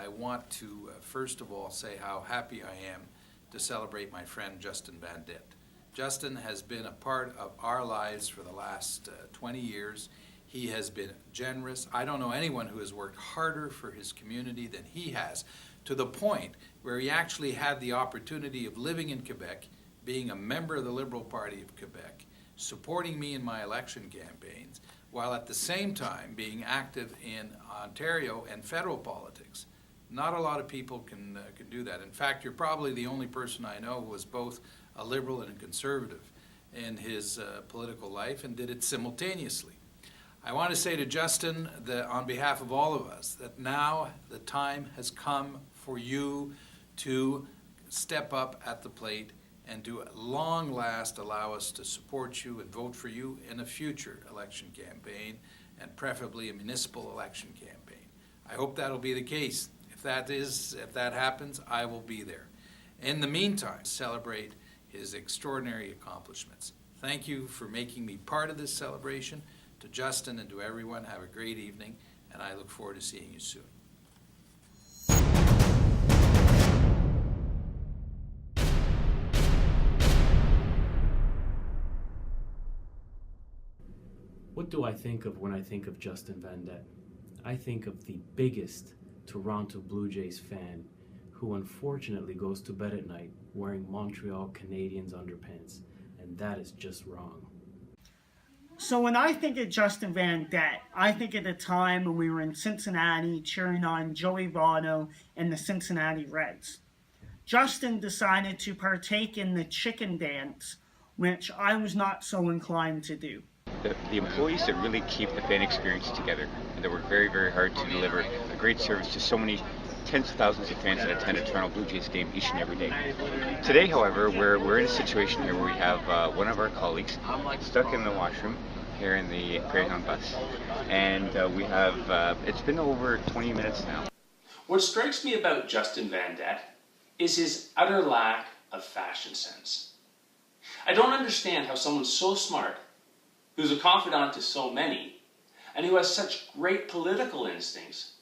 I want to first of all say how happy I am to celebrate my friend Justin Van Dit. Justin has been a part of our lives for the last 20 years. He has been generous. I don't know anyone who has worked harder for his community than he has, to the point where he actually had the opportunity of living in Quebec, being a member of the Liberal Party of Quebec, supporting me in my election campaigns, while at the same time being active in Ontario and federal politics. Not a lot of people can do that. In fact, you're probably the only person I know who was both a Liberal and a Conservative in his political life and did it simultaneously. I want to say to Justin, that on behalf of all of us, that now the time has come for you to step up at the plate and to at long last allow us to support you and vote for you in a future election campaign, and preferably a municipal election campaign. I hope that'll be the case. If that happens, I will be there. In the meantime, celebrate his extraordinary accomplishments. Thank you for making me part of this celebration. To Justin and to everyone, have a great evening, and I look forward to seeing you soon. What do I think of when I think of Justin Van Dit? I think of the biggest Toronto Blue Jays fan who unfortunately goes to bed at night wearing Montreal Canadiens underpants, and that is just wrong. So when I think of Justin Van Dit, I think of the time when we were in Cincinnati cheering on Joey Votto and the Cincinnati Reds. Justin decided to partake in the chicken dance, which I was not so inclined to do. The employees that really keep the fan experience together and that work very, very hard to deliver a great service to so many tens of thousands of fans that attend a Toronto Blue Jays game each and every day. Today, however, we're in a situation here where we have one of our colleagues stuck in the washroom here in the Greyhound bus, and we have, it's been over 20 minutes now. What strikes me about Justin Van Dit is his utter lack of fashion sense. I don't understand how someone so smart, who's a confidant to so many, and who has such great political instincts,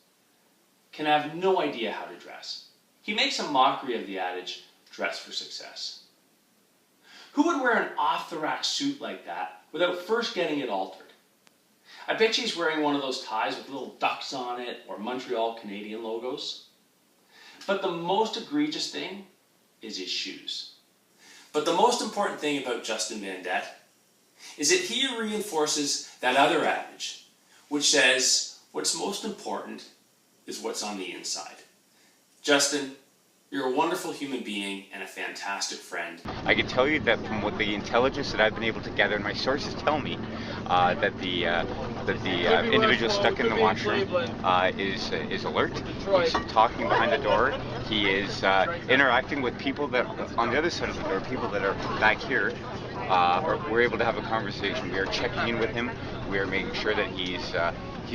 can have no idea how to dress. He makes a mockery of the adage, dress for success. Who would wear an off-the-rack suit like that without first getting it altered? I bet he's wearing one of those ties with little ducks on it or Montreal Canadian logos. But the most egregious thing is his shoes. But the most important thing about Justin Van Dit is that he reinforces that other adage, which says what's most important is what's on the inside. Justin, you're a wonderful human being and a fantastic friend. I can tell you that from what the intelligence that I've been able to gather, and my sources tell me, that the individual stuck in the washroom is alert. He's talking behind the door. He is interacting with people that on the other side of the door, people that are back here. We're able to have a conversation. We are checking in with him. We are making sure that he's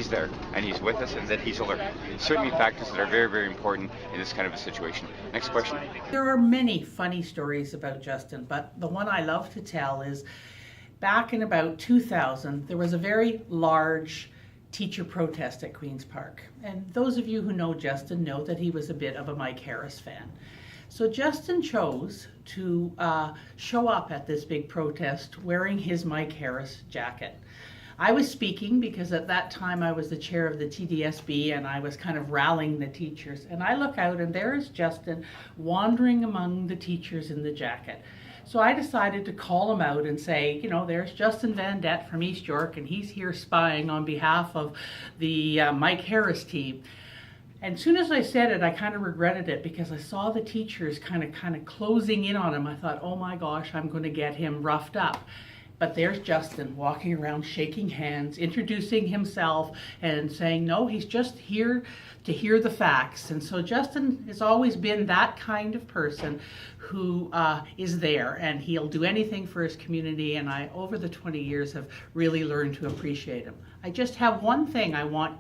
there and he's with us and that he's alert. Certainly factors that are very, very important in this kind of a situation. Next question. There are many funny stories about Justin, but the one I love to tell is back in about 2000, there was a very large teacher protest at Queen's Park. And those of you who know Justin know that he was a bit of a Mike Harris fan. So Justin chose to show up at this big protest wearing his Mike Harris jacket. I was speaking because at that time I was the chair of the TDSB and I was kind of rallying the teachers. And I look out and there is Justin wandering among the teachers in the jacket. So I decided to call him out and say, you know, there's Justin Van Dit from East York and he's here spying on behalf of the Mike Harris team. And as soon as I said it, I kind of regretted it because I saw the teachers kind of closing in on him. I thought, oh my gosh, I'm going to get him roughed up. But there's Justin walking around shaking hands, introducing himself and saying, no, he's just here to hear the facts. And so Justin has always been that kind of person who is there and he'll do anything for his community. And I, over the 20 years, have really learned to appreciate him. I just have one thing I want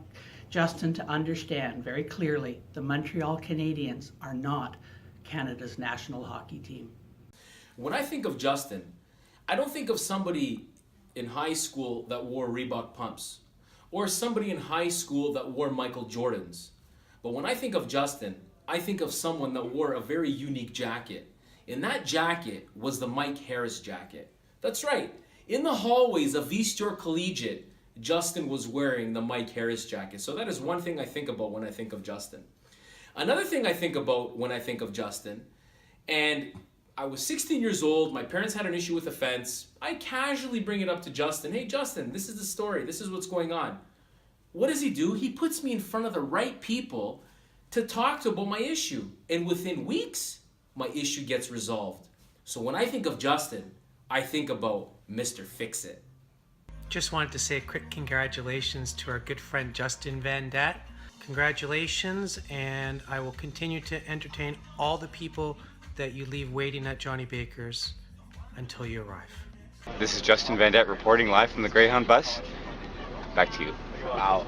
Justin to understand very clearly. The Montreal Canadiens are not Canada's national hockey team. When I think of Justin, I don't think of somebody in high school that wore Reebok pumps or somebody in high school that wore Michael Jordans. But when I think of Justin, I think of someone that wore a very unique jacket. And that jacket was the Mike Harris jacket. That's right. In the hallways of East York Collegiate, Justin was wearing the Mike Harris jacket. So that is one thing I think about when I think of Justin. Another thing I think about when I think of Justin, and I was 16 years old, my parents had an issue with a fence. I casually bring it up to Justin. Hey Justin, this is the story, this is what's going on. What does he do? He puts me in front of the right people to talk to about my issue. And within weeks, my issue gets resolved. So when I think of Justin, I think about Mr. Fix-It. Just wanted to say a quick congratulations to our good friend Justin Van Dat. Congratulations, and I will continue to entertain all the people that you leave waiting at Johnny Baker's until you arrive. This is Justin Van Dat reporting live from the Greyhound bus. Back to you. Wow.